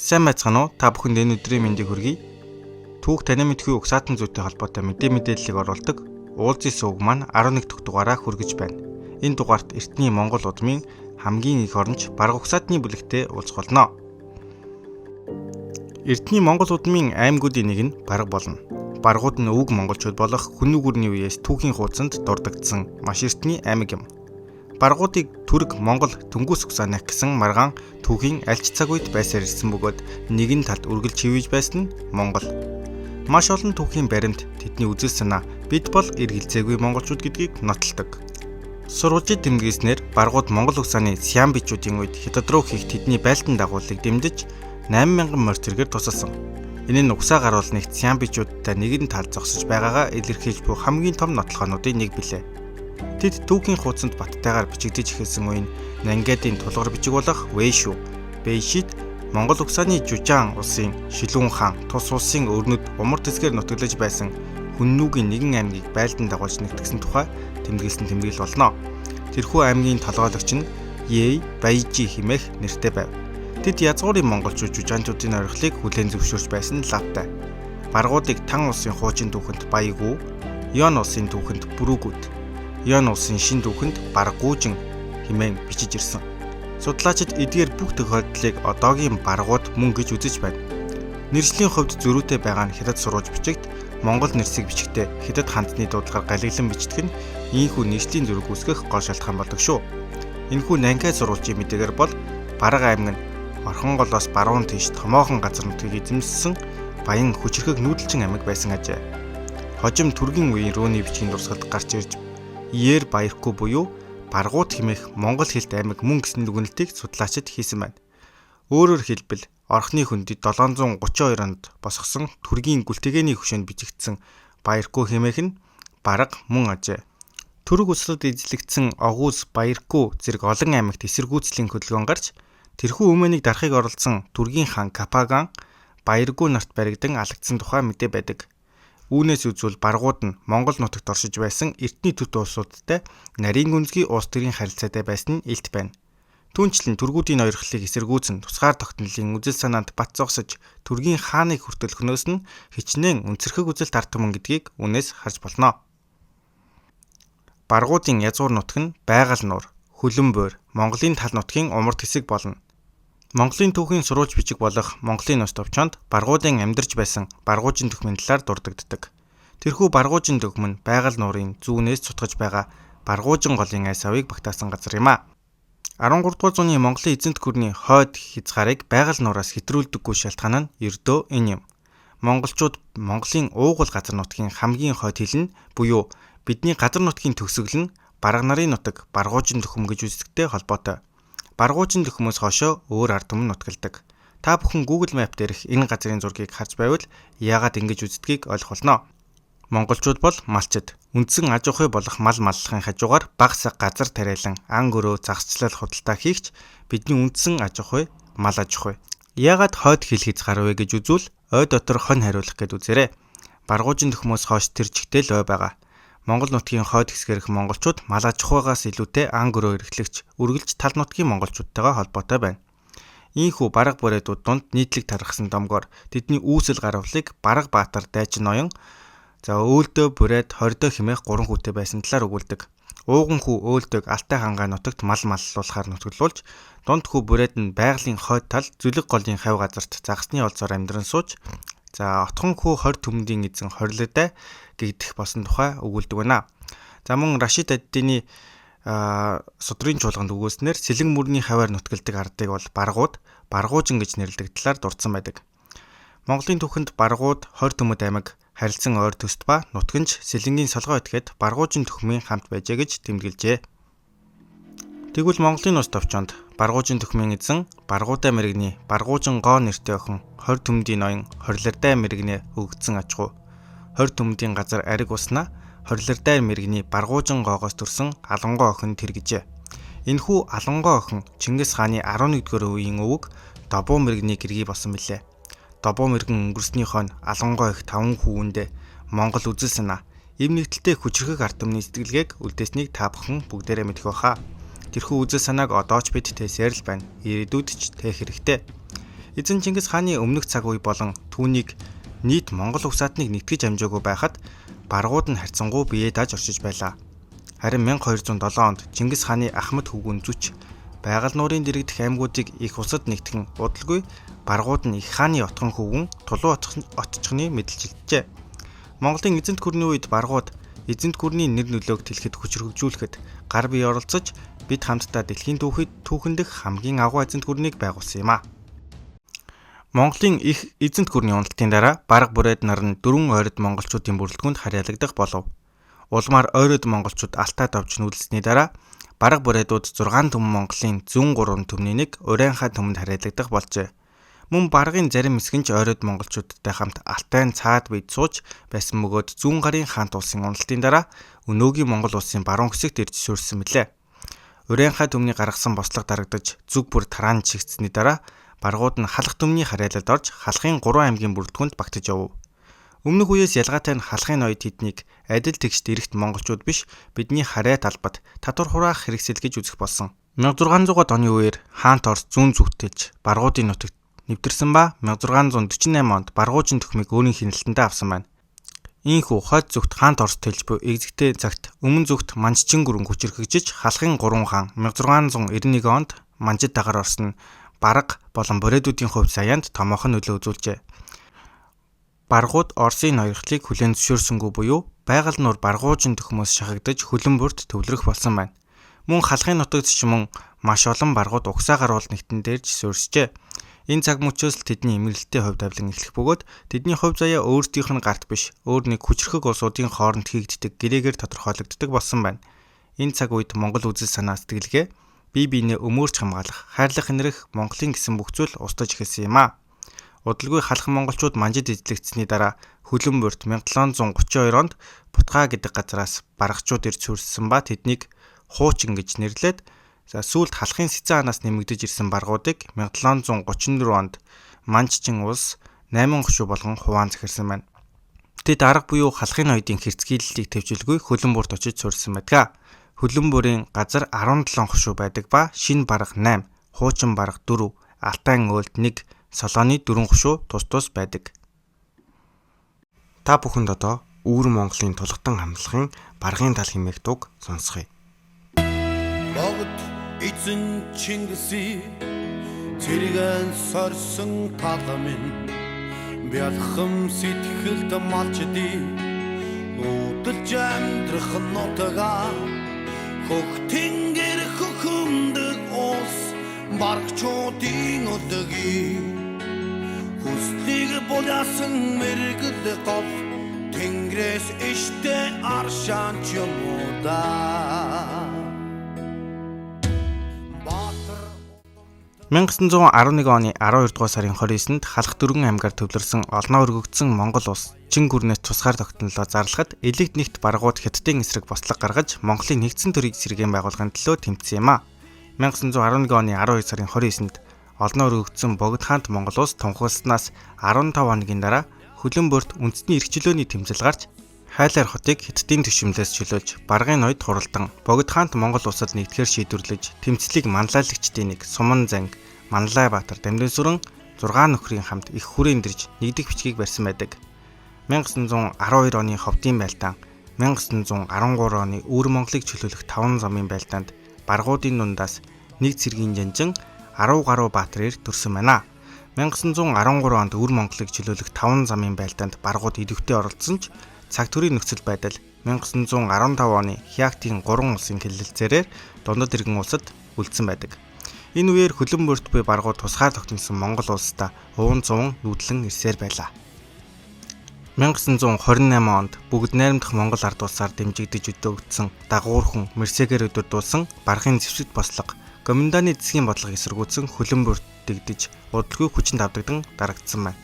Сайн байцгаана уу? Та бүхэнд энэ өдрийн мэндийг хүргэе. Түүх танин мэдхүй угсаатан зүйтэй холбоотой мэдээллийг оруулдаг уулзын сувг маань 11 дахь дугаараа хүргэж байна. Энэ дугаарт эртний Монгол удмын хамгийн их оронч бараг угсаатны бүлэгтээ уулзах болно. Эртний Монгол удмын аймагуудын нэг нь бараг болно. Баргууд нь өвөг монголчууд болох хүнүүгүрний үеэс түүхийн хуудсанд дурддагдсан маш эртний аймаг юм. Баргуудыг Түрэг, Монгол, Түнгус угсаанах гэсэн маргаан түүхийн альч цаг үед байсаар ирсэн бөгөөд нэгэн талд үргэлж хивэж байсан нь Монгол. Маш олон түүхийн баримт тэдний үзэл санаа бид бол эргэлзээгүй монголчууд гэдгийг нотолдог. Сурвалжид тэмдэглэснээр баргууд Монгол угсааны Сиам бичүүдийн үед хятад руу хийх тэдний байлдан дагуулыг дэмжиж 8000 морь тэргээр тусалсан. Энэ нь угсаа гаруул нэгт Сиам бичүүдтэй нэгэн талд зогсож байгаагаа илэрхийлж буй хамгийн том нотолгоонуудын нэг билээ. Тэд түүхийн хуудсанд баттайгаар бичигдэж эхэлсэн үеийн Нангадын тулгар бичиг болох Вэйшүү, Бэйшид Монгол угсааны Жужаан улсын Шилүүн хаан тус улсын өрнөд умар тэсгээр нутаглаж байсан Хүннүүгийн нэгэн аймгийг байлдан дагуулж нэгтгсэн тухай тэмдэглэсэн тэмдэглэл болно. Тэрхүү аймгийн толгойлогч нь Яй Баяжи хэмээх нэртэй байв. Тэд язгуурын монголчууд Жужаанчуудын орхилыг хүлээн зөвшөөрч байсан лавтай. Баргуудыг Тан улсын хуучин түүхэнд Баягүү, Ён улсын түүхэнд Бүрүүгүүд, Ён улсын шин түүхэнд Баргуужин хэмээн бичиж ирсэн. Судлаачид эдгээр бүх тохиолдлыг одоогийн баргууд мөн гэж үзэж байна. Нэршлийн хувьд зөрүүтэй байгаа нь хятад сурвалж бичигт Монгол нэрсийг бичгтээ хятад хандны дуудлагаар галиглан бичдэг нь ийхүү нэршлийн зөрүүг үүсгэх гол шалтгаан болдог шүү. Энэхүү Нангай сурвалжийн мэдээгээр бол Бараг аймаг нь Орхон голоос баруун тийш томоохон газар нутгийг эзэмссэн баян хүчрхэг нүүдэлчин аймаг байсан ажээ. Хожим түргийн үеийн рууны бичгийн дурсгалд гарч ирж Иер Баяркуу буюу Баргууд хэмээх монгол хэлт аймаг мөн гэсэн дүгнэлтийг судлаачид хийсэн байна. Өөрөөр хэлбэл Орхны хөндөд 732 онд босгосон түргийн гүлтэгээний хөшөөнд бичигдсэн Баяркуу хэмээх нь бараг мөн ажээ. Түрэг улсад эзлэгдсэн Огуус Баяркуу зэрэг олон аймагт эсэргүүцлийн хөдөлгөөн гарч тэрхүү өмнөнийг дарахыг оролдсон түргийн хаан Капаган Баяргуу нарт баригдан алагдсан тухай мэдээ байдаг. Үүнээс үзвэл баргууд нь Монгол нутагт оршиж байсан эртний төв улсуудтай нарийн гүнзгий улс төрийн харилцаатай байсан нь илт байна. Түүнчлэн түргүүдийн ойрхлыг эсэргүүцэн тусгаар тогтнолын үзэл санаанд бат зогсож түргийн хааныг хүртэлхнөөс нь хичнээн үнцэрхэг үзэлт артман гэдгийг үнээс харж болно. Баргуудын язгуур нутаг нь Байгаль нуур, Хөлөн буур, Монголын тал нутгийн умард хэсэг болно. Монголын түүхийн сурвалж бичиг болох Монголын нус товчоонд баргуудын амьдарч байсан Баргуужин түхмийн талаар дурддагддаг. Тэрхүү Баргуужин түхм нь Байгаль нуурын зүүнээс цутгаж байгаа Баргуужин голын айс авыг багтаасан газар юм а. 13 дугаар зууны Монголын эзэнт гүрний хойд хязгаарыг Байгаль нуураас хэтрүүлдэггүй шалтгаан нь ердөө энэ юм. Монголчууд Монголын уугуул газар нутгийн хамгийн хойд хил нь буюу бидний газар нутгийн төгсгөл нь Барга нарын нутаг Баргуужин түхм гэж үздэгтэй холбоотой. Баргуужин түхмөөс хойшоо өөр ард түмэн нутгалдаг. Та бүхэн Google Map дээрх энэ газрын зургийг харж байвал яагаад ингэж үздгийг ойлгох болно. Монголчууд бол малчид. Үндсэн аж ахуй болох мал маллахын хажуугаар бага саг газар тариалан ан гөрөө загсчлал худалдаа хийгч бидний үндсэн аж ахуй мал аж ахуй. Яагаад хойд хил хязгаар вэ гэж үзвэл ой дотор хон хариулах гэд үзээрэй. Баргуужин түхмөөс хойш тэр чигтэл ой байгаа. Монгол нутгийн хойд хэсгэрх монголчууд мал аж ахуйгаас илүүтэй ан гөрөө эрхлэгч үргэлж тал нутгийн монголчуудтайгаа холбоотой байна. Ийхүү бараг бүрээдүүд дунд нийтлэг тархсан домгоор тэдний үүсэл гарвалыг Бараг Баатар дайчин ноён Өөлдөө бүрээд хордоо хэмээх 3 хүүтэй байсан талаар өгүүлдэг. Ууган хүү Өөлдөг Алтай хангаа нутагт мал маллуулахаар нутаглуулж дунд хүү бүрээд нь байгалийн хойд тал зүлэг голын хавь газарт загасны олзоор амьдран сууж отхон хүү хорь төмөндийн эзэн хорилдаа гэгдэх болсон тухай өгүүлдэг байна. За мөн Рашид ад-Дины судрын чуулганд өгүүлснээр сэлэн мөрний хаваар нутгалдаг ардыг бол Баргууд, Баргуужин гэж нэрлэдэг талаар дурдсан байдаг. Монголын түүхэнд Баргууд, хорь төмөд аймаг, харилцан ойр төст ба нутганч сэлэнгийн солгоо этгээд Баргуужин түхмийн хамт байжээ гэж тэмдэглэжээ. Тэгвэл Монголын нус товчоонд Баргуужин түхмийн эзэн Баргуудай мэрэгний Баргуужин гоо нэртэй охин хорь төмдийн ноён Хорилардай мэрэгнээ өгдсөн аж ахуй. Хорь төмдийн газар ариг уснаа Хорилардай мэрэгний Баргуужин гоогоос төрсэн Алангой охин тэргэжээ. Энэхүү Алангой охин Чингис хааны 11-р үеийн өвөг Добуу мэрэгний гэргий болсон билээ. Добуу мэрэгэн өнгөрсний хойно Алангой их 5 хүүндээ Монгол үзэл санаа, эв нэгдэлтэй хүчрхэг ард түмний сэтгэлгээг үлдээснийг та бүхэн бүгдээрээ мэдэх байхаа. Тэрхүү үзэл санааг одоо ч бид тээсээр л байна. Ирээдүйд ч тээх хэрэгтэй. Эзэн Чингис хааны өмнөх цаг үе болон түүнийг нийт Монгол угсаатныг нэгтгэж амжаагүй байхад баргууд нь харьцангуй биеэ дааж оршиж байлаа. Харин 1207 онд Чингис хааны Ахмад хөвгүн Зүч байгаль нуурын дэрэгдэх аймагуудыг их усад нэгтгэн удалгүй баргууд нь их хааны отхон хөвгүн Тулуу отчхны мэдэлжилжээ. Монголын эзэнт гүрний үед баргууд эзэнт гүрний нэр нөлөөг тэлхэд хүч хөгжүүлэхэд гар бие оролцож бид хамтдаа дэлхийн түүхэн дэх хамгийн агуу эзэнт гүрнийг байгуулсан юм а. Монголын их эзэнт гүрний уналтын дараа барга бүрээд нар нь дөрвөн ойрод монголчуудын бүрэлдэхүүнд харьяалагдах болов. Улмаар ойрод монголчууд алтаа давж нүүлсний дараа барга бүрээдүүд 6 төмөн Монголын зүүн 3 төмний нэг Урайнхай төмөнд харьяалагдах болжээ. Мөн баргын зарим хэсэг нь ойрод монголчуудтай хамт Алтай цаад бийд сууж байсан бөгөөд зүүн гарын хаант улсын уналтын дараа өнөөгийн Монгол улсын баруун хэсэгт ирж суурьсан мэлээ. Урайнхай төмний гаргасан бослого дарагдаж зүг бүр тараан чигтсэний дараа баргууд нь халах төмний харьяалалд орж халахын 3 аймгийн бүрэлдэхүүнд багтаж явв. Өмнөх үеэс ялгаатай нь халахын ноёд тэднийг адил тэгшд эрэгт монголчууд биш бидний харьяа талбад татвар хураах хэрэгсэл гэж үзэх болсон. 1600-аад оны үеэр хаант Орос зүүн зүгтэлж баргуудын нутагт нэвтэрсэн ба 1648 онд баргуужин төхмийг өөрийн хяналтандаа авсан байна. Ийхүү хойд зүгт хаант Орос тэлж буй эгзэгтэй цагт өмнө зүгт Манччин гүрэн хүчирхэгжиж халахын 3 хаан 1691 онд Манжид дагаар орсон барга болон борээдүүдийн хувьд саяанд томоохон нөлөө үзүүлжээ. Баргууд Оросын ноёрхлыг хүлээн зөвшөөрсөнгүй буюу байгаль нуур баргуужин төхмөөс шахагдаж хөлөн бүрт төвлөрөх болсон байна. Мөн халахын нутагт ч мөн маш олон баргууд угсаа гаруул нэгтэн дээрж суурьшжээ. Энэ цаг мөчөөс л тэдний эмгэнэлттэй хувь тавилан эхлэх бөгөөд тэдний хувь заяа өөрсдийнх нь гарт биш өөр нэг хүчрхэг улсуудын хооронд хийгддэг гэрээгээр тодорхойлогддог болсон байна. Энэ цаг үед Монгол үзэл санаа сэтгэлгээ бие биенээ өмөрч хамгаалах, хайрлах энэрх Монголын гэсэн бүх зүйл устж эхэлсэн юм а. Удалгүй халах монголчууд Манжид эзлэгдсэний дараа хөлөн бүрт 1732 онд Бутгаа гэдэг газараас баргачууд ирж сүрсэн ба тэднийг хуучин гэж нэрлээд сүүлд халахын Сэцэн хаанаас нэмэгдэж ирсэн баргуудыг 1734 онд Манччин улс 8 хошуу болгон хуваан захирсан байна. Тэд арга буюу халахын ноёдын хэрцгийллийг төвчилгүй хөлөн бүрт очиж суурьсан байдаг. Хөлөн бүрийн газар 17 хошуу байдаг ба шинэ барга 8, хуучин барга 4, Алтай өөлд 1, Солооны 4 хошуу тус тус байдаг. Та бүхэнд одоо Өвөр Монголын тулгатан хамтлагын баргын тал хэмээх дуг сонсгоё. Богд эзэн Чингисийн цэргэн сорсон талмын бялхам сэтгэлд малчдыг нүүдэлж амьдрах нутага хөх тэнгэр хөхөмдөг ус баргчуудын өдөгийг хүслийг болосон мэрэгэл гол тэнгэрээс иштэй аршаан ч юм уу да 1911 оны 12 дугаар сарын 29-нд халах дөрвөн аймгаар төвлөрсөн олноо өргөгдсөн Монгол улс чин гүрнээс тусгаар тогтнолоо зарлахад элэгт нэгт баргууд Хятадын эсрэг бослого гаргаж Монголын нэгдсэн төрийг сэргээн байгуулахын төлөө тэмцсэн юм а. 1911 оны 12 сарын 29-нд олноо өргөгдсөн Богд хаант Монгол улс тунхагласнаас 15 хоногийн дараа хөлөн бүрт үндэсний эрх чөлөөний тэмцэл гарч Хайлаар хотыг Хятадын түшимлээс чөлөөлж баргын ноёд хуралдан Богд хаант Монгол улсад нэгдэхээр шийдвэрлэж тэмцлийг манлайлагчдын нэг Суман Занг, Манлай Баатар, Дамжин сүрэн 6 нөхрийн хамт их хүрээнд ирж нэгдэх бичгийг барьсан байдаг. 1912 оны Ховдын байлдаан, 1913 оны Өвөр Монголыг чөлөөлөх 5 замын байлдаанд баргуудын дундаас нэг цэргийн жанжин 10 гаруй баатар ир төрсөн байна. 1913 онд Өвөр Монголыг чөлөөлөх 5 замын байлдаанд баргууд идэвхтэй оролцсон ч цаг төрийн нөхцөл байдал 1915 оны Хяактын 3 улсын хэлэлцээрээр дундад иргэн улсад үлдсэн байдаг. Энэ үеэр хөлөн бүрт буй баргууд тусгаар тогтносон Монгол улстай уун зуун нүүдлэн ирсээр байлаа. 1928 онд бүгд найрамдах Монгол ард улсаар дэмжигдэж өдөөгдсөн дагуурхан Мерсегээр өдөрдүүлсэн баргын зэвсэгт бослого Гоминданы засгийн бодлогыг эсэргүүцсэн хөлөн бүрт дэгдэж удалгүй хүчинд авдагдан дарагдсан байна.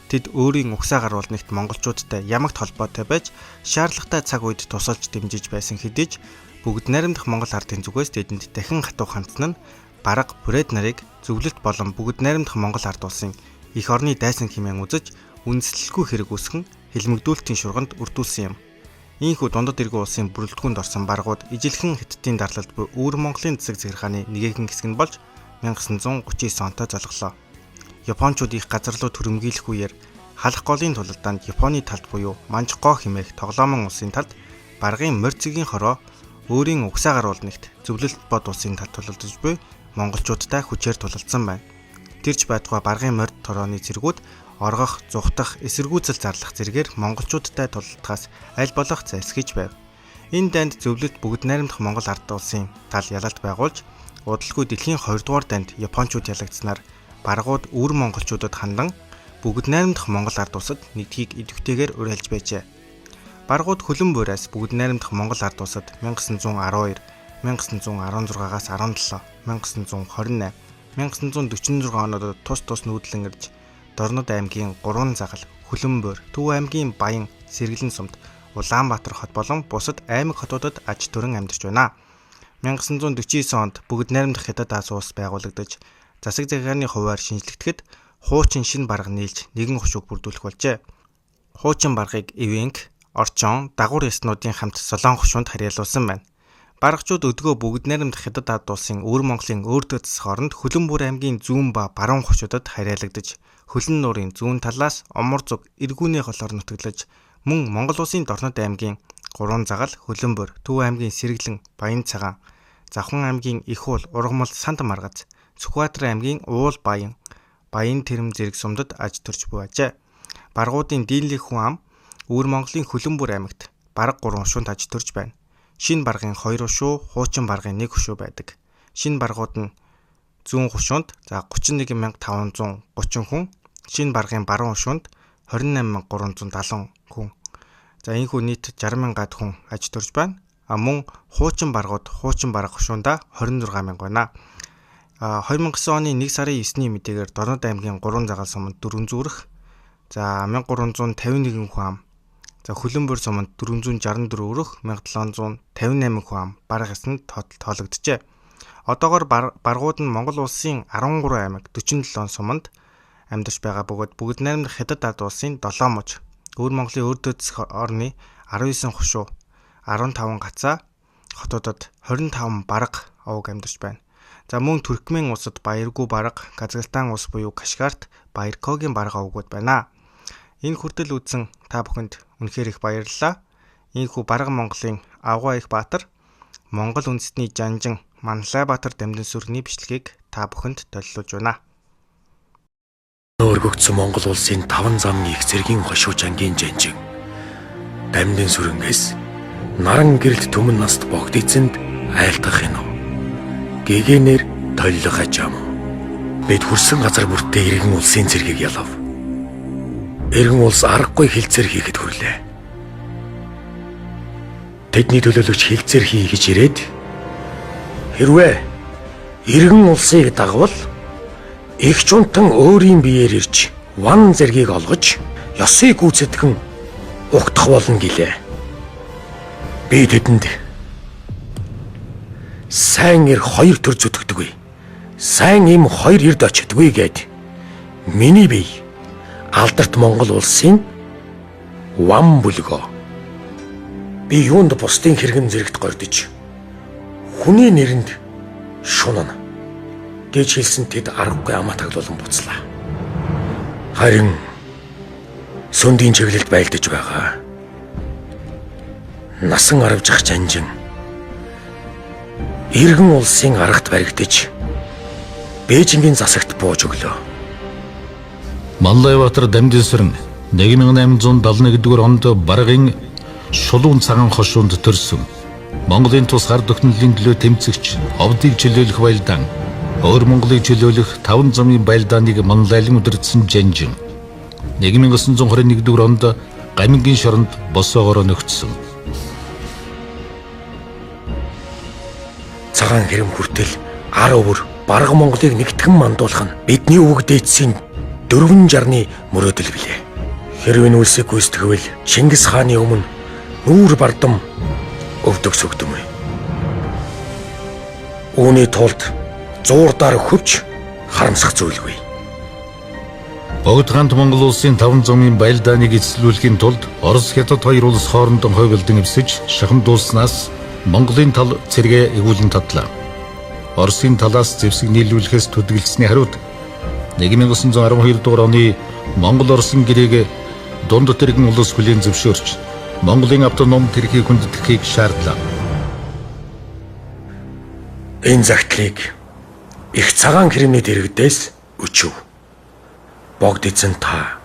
Тэд өөрийн угсаа гаруул нэгт монголчуудтай ямагт холбоотой байж шаардлагатай цаг үед тусалж дэмжиж байсан хэдий ч бүгд найрамдах Монгол ардын зүгээс тэдэнд дахин хатуу хандсан нь барга бүрээд нарыг зөвлөлт болон бүгд найрамдах Монгол ард улсын их орны дайсан хэмээн үзэж үндэслэлгүй хэрэг үүсгэн хэлмэгдүүлэлтийн шурганд өртүүлсэн юм. Ийхүү дундад иргэн улсын бүрэлдэхүүнд орсон баргууд ижилхэн Хятадын дарлалд буй Өвөр Монголын засаг захиргааны нэгэн хэсэг нь болж 1939 онтой залглоо. Япончууд их газар руу түрэмгийлэх үеэр халах голын тулалдаанд Японы талд буюу Манчго хэмээх тоглоомын улсын талд Баргын Морьцгийн хороо өөрийн угсаагаар улнагт зөвлөлт бод улсын талд тулалдаж буй монголчуудтай хүчээр тулалдсан байна. Тэрч байтугай Баргын Морьд хорооны цэргүүд оргох, зүхтах, эсэргүүцэл зарлах зэргээр монголчуудтай тулалдахаас аль болох зайлсхийж байв. Энэ дайнд зөвлөлт бүгд найрамдах Монгол ард улсын тал ялалт байгуулж, удалгүй дэлхийн 2 дугаар дайнд Япончууд ялагдсанаар баргууд өвөр монголчуудад хандан бүгд найрамдах Монгол ард улсад нэгдхийг идэвхтэйгээр уриалж байжээ. Баргууд хөлөн буураас бүгд найрамдах Монгол ард улсад 1912, 1916-аас 17, 1928, 1946 оноод тус нүүдлэн ирж Дорнод аймгийн 3 загал, Хөлөнбөр, Төв аймгийн Баян, Сэргэлэн сумд, Улаанбаатар хот болон бусад аймаг хотуудад аж төрөн амьдарч байна. 1949 онд бүгд найрамдах Хятад Аз улс байгуулагдаж, засаг захиргааны хуваар шинжлэгдэхэд хуучин шин барга нийлж нэгэн хушууг бүрдүүлэх болжээ. Хуучин баргыг эвенк, орчон, дагуур яснуудын хамт солон хушуунд харьяалуулсан байна. Баргачууд өдгөө бүгд найрамдах Хятад Аз улсын өвөр Монголын өөртөө засах оронд Хөлөнбөр аймгийн зүүн ба баруун хушуудад харьяалагдаж, Хөлн нуурын зүүн талаас Омор зүг эргүүний холоор нутаглаж, мөн Монгол улсын Дорнод аймгийн 3 загал, Хөлөнбөр, Төв аймгийн Сэргэлэн, Баян цагаан, Завхан аймгийн Их уул, Ургамал, Сант Маргац, Сүхбаатар аймгийн Уул Баян, Баян Тэрэм зэрэг сумдад аж төрж буй ажээ. Баргуудын дийлэнх хүн ам өвөр Монголын Хөлөнбөр аймагт бараг 3 хушуунд аж төрж байна. Шинэ баргын 2 хушуу, хуучин баргын 1 хушуу байдаг. Шинэ баргууд нь зүүн хушуунд 31530 хүн, шинэ баргын баруун хушуунд 28370 хүн. За энэхүү нийт 60000 хүн аж төрж байна. Мөн хуучин баргууд хуучин барга хушуунда 26000 байна. 2009 оны 1 сарын 9-ний мэдээгээр Дорнод аймгийн 3 загал суманд 4 зүрх, за 1351 хүн ам, за Хөлөнбөр суманд 464 өрөх, 1758 хүн ам барга ясанд тоологджээ. Одоогоор баргууд нь Монгол улсын 13 аймаг 47 суманд амьдарч байгаа бөгөөд бүгд найрамдах Хятад Аз улсын 7 муж, өвөр Монголын өөртөө засах орны 19 хушуу, 15 гацаа хотуудад 25 барга овог амьдарч байна. За мөн Туркмен улсад Баяргүү барга, Казахстан улс буюу Кашгарт Баяркогийн барга овгууд байна. Энэ хүртэл үзсэн та бүхэнд үнэхээр их баярлалаа. Ийхүү барга Монголын Авгаа их Баатар, Монгол үндэстний Жанжин Манлайбаатар Дамжин сүрний бичлэгийг та бүхэнд төлөвлөж байна. Өргөгдсөн Монгол улсын 5 замын их зэргийн хошуу жангийн Жанжин Дамжин сүрэнгээс наран гэрэлт түмэн наст богд эзэнд айлтгах юм. Гэгэнэр толлох ажаам. Бид хүрсэн газар бүртээ иргэн улсын цэргийг ялав. Иргэн улс аргагүй хилцээр хийхэд хүрлээ. Тэдний төлөөлөгч хилцээр хий гэж ирээд хэрвээ иргэн улсыг дагвал их чунтан өөрийн биеэр ирж ван зэргийг олгож ёсыг гүйцэтгэн угтах болно гэлээ. Би тэдэнд сайн ир 2 төр зүтгэдэггүй. Сайн им 2 эрд очдоггүй гэд миний бие алдарт Монгол улсын ван бүлгөө. Би юунд бусдын хэрэгэн зэрэгт гордож хүний нэрэнд шунана гэж хэлсэн тэд аргагүй амаа таглуулан буцлаа. Харин сөндийн чиглэлд байлдаж байгаа насан аравжих Жанжин иргэн улсын аргад баригдаж Бээжингийн засагт бууж өглөө. Манлайбаатар Дамжин сүрэн 1871 онд баргын Шулуун цагаан хошуунд төрсөн. Монголын тус хар дөхнөлийн төлөө тэмцэгч овдыг чөлөөлөх байлдаан, өөр Монголыг чөлөөлөх 5 замын байлдааныг манлайлан удирдсан Жанжин 1921 онд Гамингийн шоронд босоогоор нөхцсөн. Цагаан хэрэм хүртэл 10 өвөр барга Монголыг нэгтгэн мандуулах нь бидний өвөг дээдсийн 4 жарны мөрөөдөл билээ. Хэрвээ нүлсийг гүйцэтгэвэл Чингис хааны өмнө нүүр бардам өвдөг сүгдэм. Үүний тулд зуурдаар хөвч харамсах зүйлгүй. Богд гант Монгол улсын 5 замын байлдааныг эзлүүлэхийн тулд Орос Хятад хоёр улс хоорондон хойволдон эвсэж шахам дуулснаас Монголын тал цэргээ эгүүлэн татлаа. Оросын талаас зэвсэг нийлүүлэхээс төдөлдсөний хариуд 1912 дугаар оны Монгол-Оросын гэрээг дунд тэрэгэн улс хүлээн зөвшөөрч Монголын автономи тэрхийг хүндэтгэхийг шаардлаа. Энэ загтлыг их цагаан хэрэмний дэрэгдээс өчөв. Богд эзэн та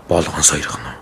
болгон сойрхон.